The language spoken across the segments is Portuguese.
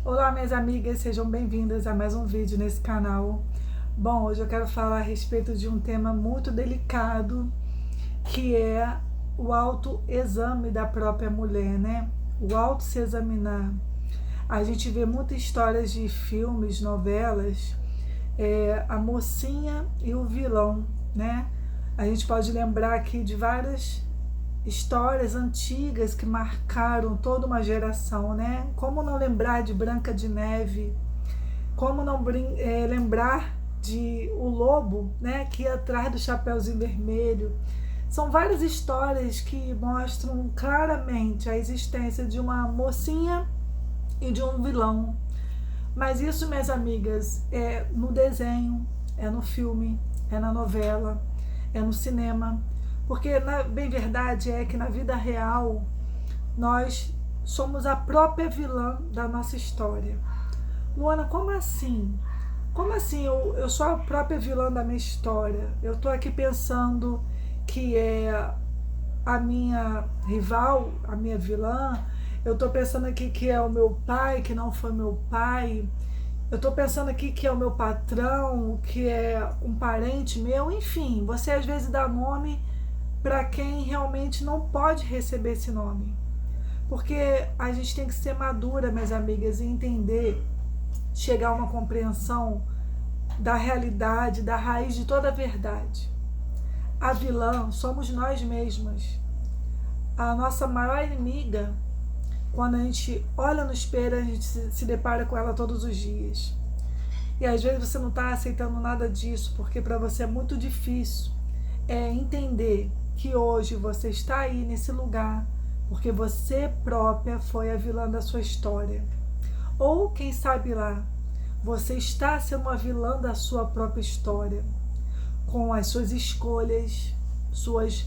Olá, minhas amigas, sejam bem-vindas a mais um vídeo nesse canal. Bom, hoje eu quero falar a respeito de um tema muito delicado, que é o autoexame da própria mulher, né? O auto se examinar. A gente vê muitas histórias de filmes, novelas, a mocinha e o vilão, né? A gente pode lembrar aqui de várias histórias antigas que marcaram toda uma geração, né? Como não lembrar de Branca de Neve? Como não lembrar de o lobo, né? Que ia atrás do Chapeuzinho Vermelho? São várias histórias que mostram claramente a existência de uma mocinha e de um vilão. Mas isso, minhas amigas, é no desenho, é no filme, é na novela, é no cinema. Porque, bem verdade, é que na vida real nós somos a própria vilã da nossa história. Luana, como assim? Como assim eu sou a própria vilã da minha história? Eu estou aqui pensando que é a minha rival, a minha vilã. Eu estou pensando aqui que é o meu pai, que não foi meu pai. Eu estou pensando aqui que é o meu patrão, que é um parente meu. Enfim, você às vezes dá nome para quem realmente não pode receber esse nome. Porque a gente tem que ser madura, minhas amigas, e entender, chegar a uma compreensão da realidade, da raiz de toda a verdade. A vilã somos nós mesmas. A nossa maior inimiga, quando a gente olha no espelho, a gente se depara com ela todos os dias. E às vezes você não está aceitando nada disso, porque para você é muito difícil entender que hoje você está aí nesse lugar porque você própria foi a vilã da sua história. Ou, quem sabe lá, você está sendo uma vilã da sua própria história, com as suas escolhas, suas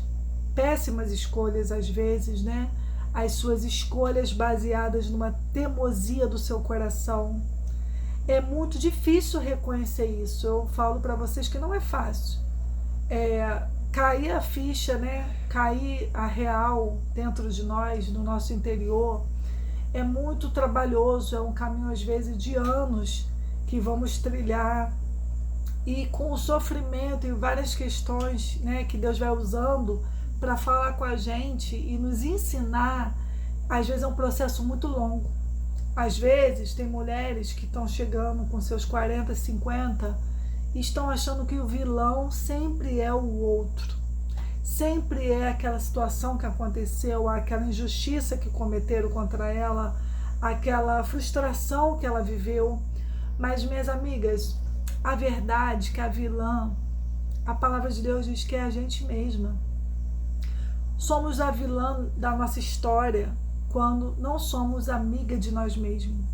péssimas escolhas às vezes, né? As suas escolhas baseadas numa teimosia do seu coração. É muito difícil reconhecer isso. Eu falo para vocês que não é fácil. Cair a ficha, né? Cair a real dentro de nós, no nosso interior, é muito trabalhoso, é um caminho às vezes de anos que vamos trilhar, e com o sofrimento e várias questões, né, que Deus vai usando para falar com a gente e nos ensinar. Às vezes é um processo muito longo. Às vezes tem mulheres que estão chegando com seus 40, 50 e estão achando que o vilão sempre é o outro. Sempre é aquela situação que aconteceu, aquela injustiça que cometeram contra ela, aquela frustração que ela viveu. Mas, minhas amigas, a verdade é que a vilã, a palavra de Deus diz que é a gente mesma. Somos a vilã da nossa história quando não somos amiga de nós mesmos,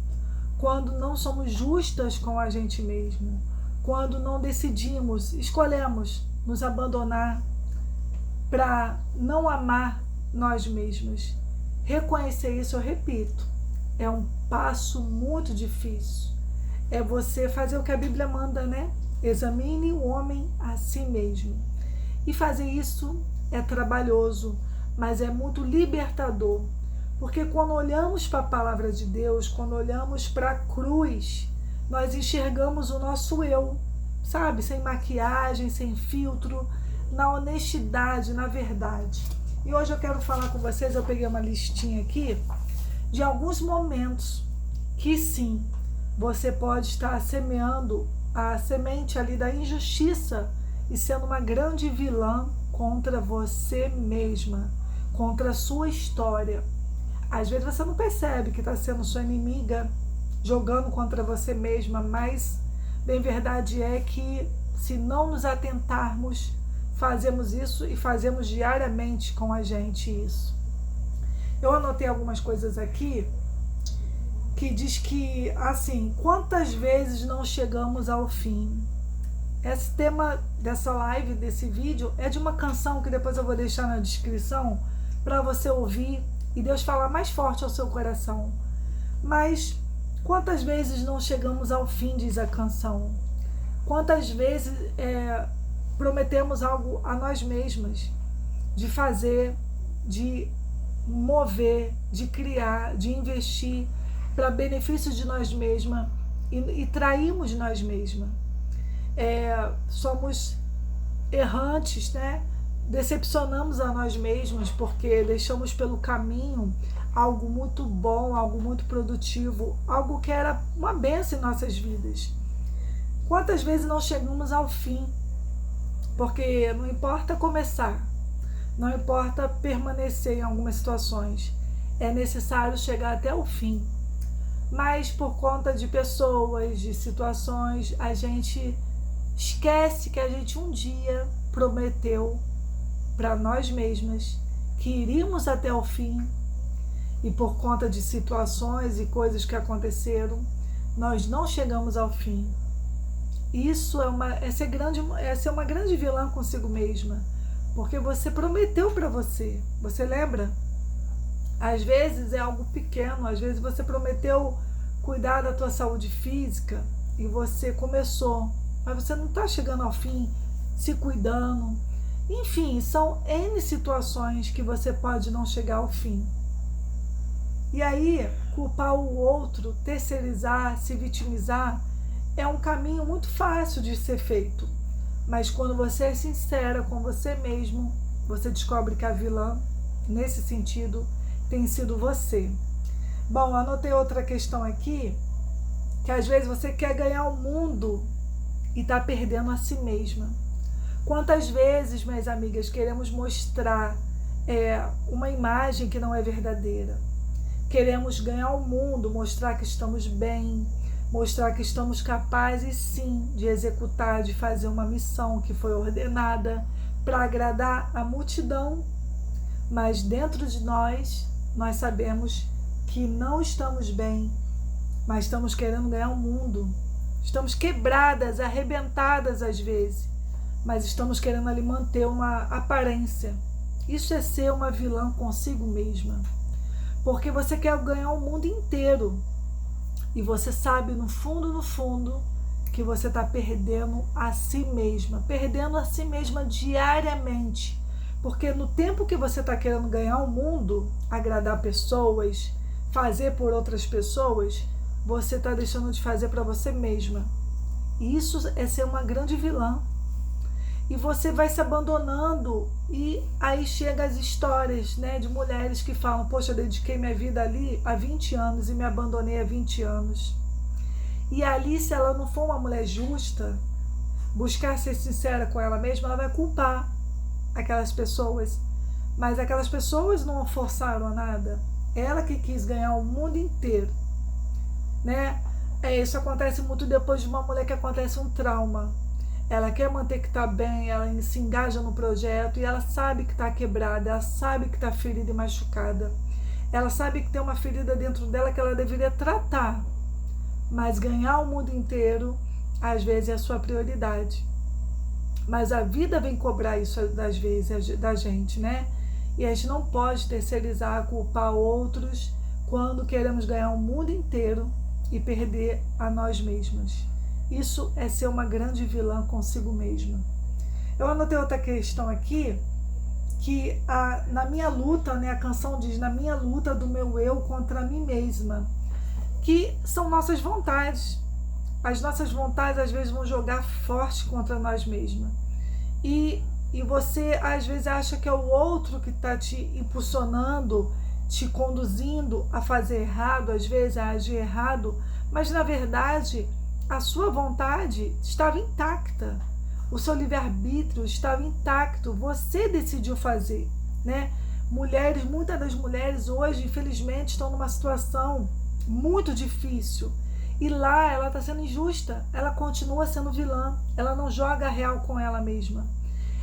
quando não somos justas com a gente mesmo, quando não decidimos, escolhemos nos abandonar para não amar nós mesmos. Reconhecer isso, eu repito, é um passo muito difícil. É você fazer o que a Bíblia manda, né? Examine o homem a si mesmo. E fazer isso é trabalhoso, mas é muito libertador. Porque quando olhamos para a palavra de Deus, quando olhamos para a cruz, nós enxergamos o nosso eu, sabe? Sem maquiagem, sem filtro, na honestidade, na verdade. E hoje eu quero falar com vocês, eu peguei uma listinha aqui, de alguns momentos que sim, você pode estar semeando a semente ali da injustiça e sendo uma grande vilã contra você mesma, contra a sua história. Às vezes você não percebe que está sendo sua inimiga jogando contra você mesma, mas bem verdade é que se não nos atentarmos, fazemos isso e fazemos diariamente com a gente isso. Eu anotei algumas coisas aqui que diz que, assim, quantas vezes não chegamos ao fim? Esse tema dessa live, desse vídeo, é de uma canção que depois eu vou deixar na descrição para você ouvir e Deus falar mais forte ao seu coração. Mas quantas vezes não chegamos ao fim, diz a canção? Quantas vezes prometemos algo a nós mesmas, de fazer, de mover, de criar, de investir, para benefício de nós mesmas e traímos nós mesmas. Somos errantes, né? Decepcionamos a nós mesmos porque deixamos pelo caminho algo muito bom, algo muito produtivo, algo que era uma bênção em nossas vidas. Quantas vezes não chegamos ao fim? Porque não importa começar, não importa permanecer em algumas situações, é necessário chegar até o fim. Mas por conta de pessoas, de situações, a gente esquece que a gente um dia prometeu para nós mesmas que iríamos até o fim, e por conta de situações e coisas que aconteceram, nós não chegamos ao fim. Essa é uma grande vilã consigo mesma, porque você prometeu para você. Você lembra? Às vezes é algo pequeno, às vezes você prometeu cuidar da tua saúde física e você começou, mas você não está chegando ao fim se cuidando. Enfim, são N situações que você pode não chegar ao fim. E aí, culpar o outro, terceirizar, se vitimizar, é um caminho muito fácil de ser feito. Mas quando você é sincera com você mesmo, você descobre que a vilã, nesse sentido, tem sido você. Bom, anotei outra questão aqui, que às vezes você quer ganhar o mundo e está perdendo a si mesma. Quantas vezes, minhas amigas, queremos mostrar uma imagem que não é verdadeira? Queremos ganhar o mundo, mostrar que estamos bem, mostrar que estamos capazes, sim, de executar, de fazer uma missão que foi ordenada para agradar a multidão. Mas dentro de nós sabemos que não estamos bem, mas estamos querendo ganhar o mundo. Estamos quebradas, arrebentadas às vezes, mas estamos querendo ali manter uma aparência. Isso é ser uma vilã consigo mesma. Porque você quer ganhar o mundo inteiro. E você sabe no fundo, que você está perdendo a si mesma diariamente. Porque no tempo que você está querendo ganhar o mundo, agradar pessoas, fazer por outras pessoas, você está deixando de fazer para você mesma. E isso é ser uma grande vilã. E você vai se abandonando, e aí chegam as histórias, né, de mulheres que falam: poxa, eu dediquei minha vida ali há 20 anos e me abandonei há 20 anos. E ali, se ela não for uma mulher justa, buscar ser sincera com ela mesma, ela vai culpar aquelas pessoas. Mas aquelas pessoas não forçaram a nada. Ela que quis ganhar o mundo inteiro, né? Isso acontece muito depois de uma mulher que acontece um trauma. Ela quer manter que está bem, ela se engaja no projeto e ela sabe que está quebrada, ela sabe que está ferida e machucada. Ela sabe que tem uma ferida dentro dela que ela deveria tratar. Mas ganhar o mundo inteiro, às vezes, é a sua prioridade. Mas a vida vem cobrar isso às vezes da gente, né? E a gente não pode terceirizar, culpar outros quando queremos ganhar o mundo inteiro e perder a nós mesmas. Isso é ser uma grande vilã consigo mesma. Eu anotei outra questão aqui, que na minha luta, né, a canção diz: na minha luta do meu eu contra mim mesma, que são nossas vontades. As nossas vontades às vezes vão jogar forte contra nós mesmas. E você às vezes acha que é o outro que está te impulsionando, te conduzindo a fazer errado, às vezes a agir errado, mas na verdade a sua vontade estava intacta, o seu livre-arbítrio estava intacto, você decidiu fazer, né? Muitas das mulheres hoje, infelizmente, estão numa situação muito difícil, e lá ela está sendo injusta, ela continua sendo vilã, ela não joga a real com ela mesma,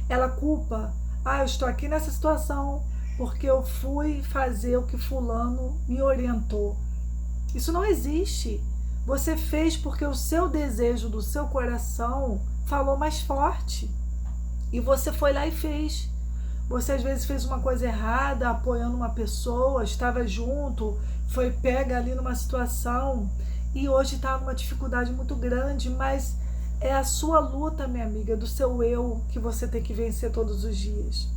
ela culpa: eu estou aqui nessa situação porque eu fui fazer o que fulano me orientou. Isso não existe. Você fez porque o seu desejo do seu coração falou mais forte. E você foi lá e fez. Você às vezes fez uma coisa errada, apoiando uma pessoa, estava junto, foi pega ali numa situação e hoje está numa dificuldade muito grande, mas é a sua luta, minha amiga, do seu eu, que você tem que vencer todos os dias.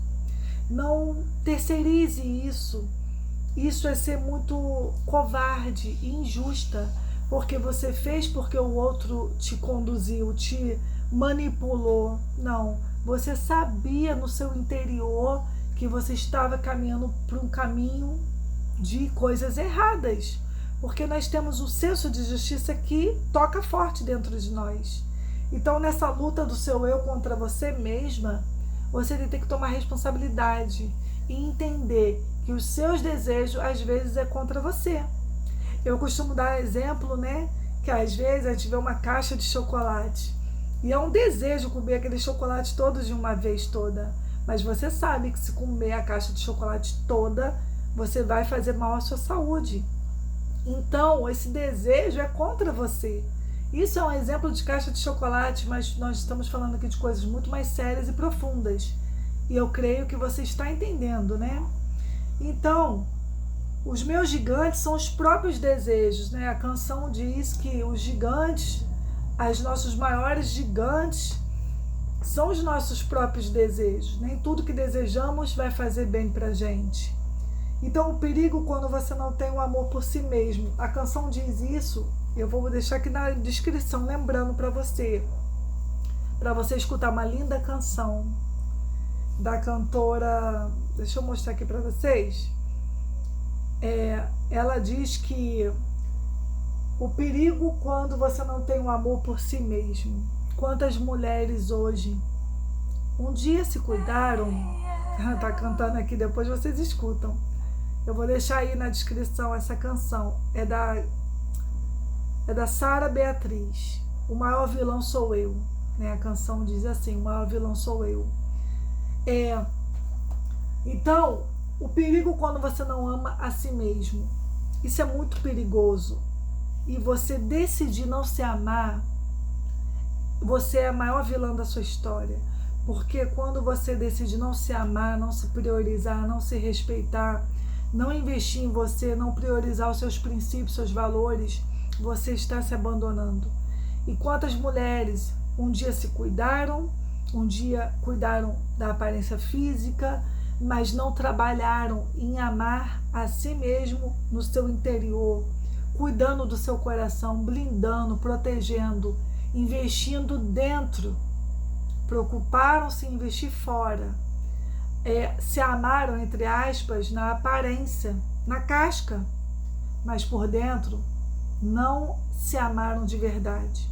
Não terceirize isso. Isso é ser muito covarde e injusta, porque você fez porque o outro te conduziu, te manipulou. Não, você sabia no seu interior que você estava caminhando por um caminho de coisas erradas, porque nós temos o senso de justiça que toca forte dentro de nós. Então, nessa luta do seu eu contra você mesma, você tem que tomar responsabilidade e entender que os seus desejos às vezes é contra você. Eu costumo dar exemplo, né, que às vezes a gente vê uma caixa de chocolate e é um desejo comer aquele chocolate todo de uma vez toda, mas você sabe que se comer a caixa de chocolate toda, você vai fazer mal à sua saúde. Então, esse desejo é contra você. Isso é um exemplo de caixa de chocolate, mas nós estamos falando aqui de coisas muito mais sérias e profundas. E eu creio que você está entendendo, né? Então, os meus gigantes são os próprios desejos, né? A canção diz que os gigantes, os nossos maiores gigantes, são os nossos próprios desejos. Nem tudo que desejamos vai fazer bem pra gente. Então, o perigo quando você não tem o amor por si mesmo. A canção diz isso, eu vou deixar aqui na descrição, lembrando para você escutar uma linda canção da cantora, deixa eu mostrar aqui para vocês. Ela diz que o perigo quando você não tem o amor por si mesmo. Quantas mulheres hoje um dia se cuidaram, tá cantando aqui, depois vocês escutam. Eu vou deixar aí na descrição essa canção. É da Sara Beatriz. O maior vilão sou eu. Né? A canção diz assim: o maior vilão sou eu. Então, o perigo quando você não ama a si mesmo. Isso é muito perigoso. E você decidir não se amar, você é a maior vilã da sua história. Porque quando você decide não se amar, não se priorizar, não se respeitar, não investir em você, não priorizar os seus princípios, seus valores, você está se abandonando. E quantas mulheres um dia se cuidaram, um dia cuidaram da aparência física, mas não trabalharam em amar a si mesmo no seu interior, cuidando do seu coração, blindando, protegendo, investindo dentro. Preocuparam-se em investir fora. Se amaram, entre aspas, na aparência, na casca, mas por dentro não se amaram de verdade.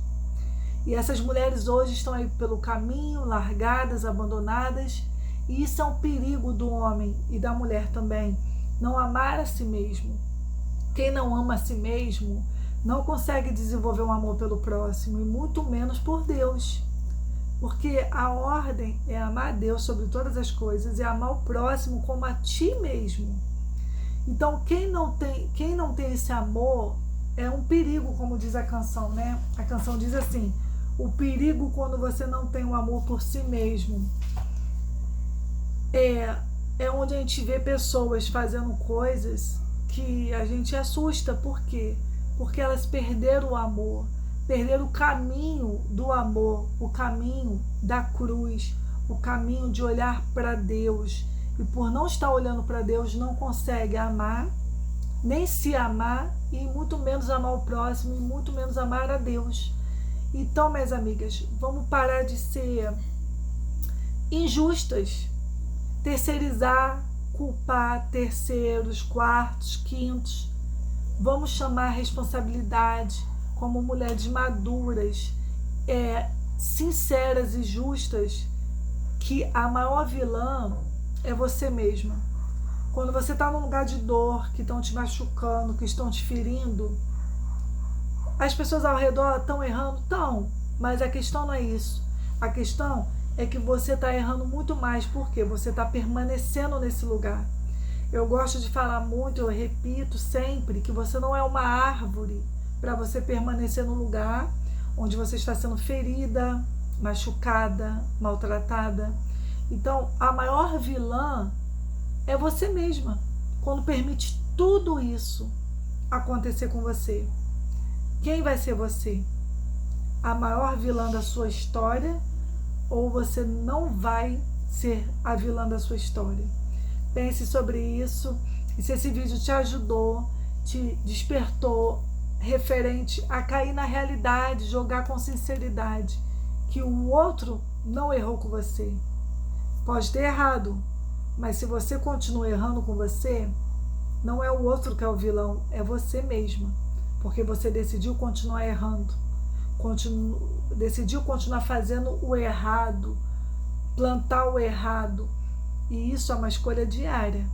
E essas mulheres hoje estão aí pelo caminho, largadas, abandonadas, e isso é um perigo do homem e da mulher também, não amar a si mesmo. Quem não ama a si mesmo não consegue desenvolver um amor pelo próximo, e muito menos por Deus. Porque a ordem é amar a Deus sobre todas as coisas e amar o próximo como a ti mesmo. Então, quem não tem esse amor é um perigo, como diz a canção, né? A canção diz assim: o perigo quando você não tem o amor por si mesmo. É onde a gente vê pessoas fazendo coisas que a gente assusta. Por quê? Porque elas perderam o amor. Perder o caminho do amor, o caminho da cruz, o caminho de olhar para Deus. E por não estar olhando para Deus, não consegue amar, nem se amar, e muito menos amar o próximo, e muito menos amar a Deus. Então, minhas amigas, vamos parar de ser injustas, terceirizar, culpar terceiros, quartos, quintos. Vamos chamar a responsabilidade como mulheres maduras, sinceras e justas, que a maior vilã é você mesma. Quando você está num lugar de dor, que estão te machucando, que estão te ferindo, as pessoas ao redor estão errando? Estão, mas a questão não é isso. A questão é que você está errando muito mais, porque você está permanecendo nesse lugar. Eu gosto de falar muito, eu repito sempre, que você não é uma árvore para você permanecer no lugar onde você está sendo ferida, machucada, maltratada. Então, a maior vilã é você mesma, quando permite tudo isso acontecer com você. Quem vai ser você? A maior vilã da sua história, ou você não vai ser a vilã da sua história? Pense sobre isso. E se esse vídeo te ajudou, te despertou referente a cair na realidade, jogar com sinceridade que o outro não errou com você. Pode ter errado, mas se você continua errando com você, não é o outro que é o vilão, é você mesma. Porque você decidiu continuar errando, decidiu continuar fazendo o errado, plantar o errado. E isso é uma escolha diária.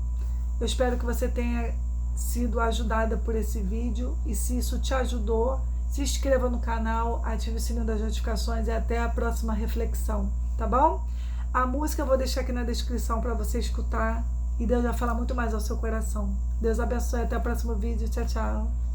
Eu espero que você tenha sido ajudada por esse vídeo, e se isso te ajudou, se inscreva no canal, ative o sininho das notificações e até a próxima reflexão, tá bom? A música eu vou deixar aqui na descrição para você escutar, e Deus vai falar muito mais ao seu coração. Deus abençoe, até o próximo vídeo, tchau, tchau.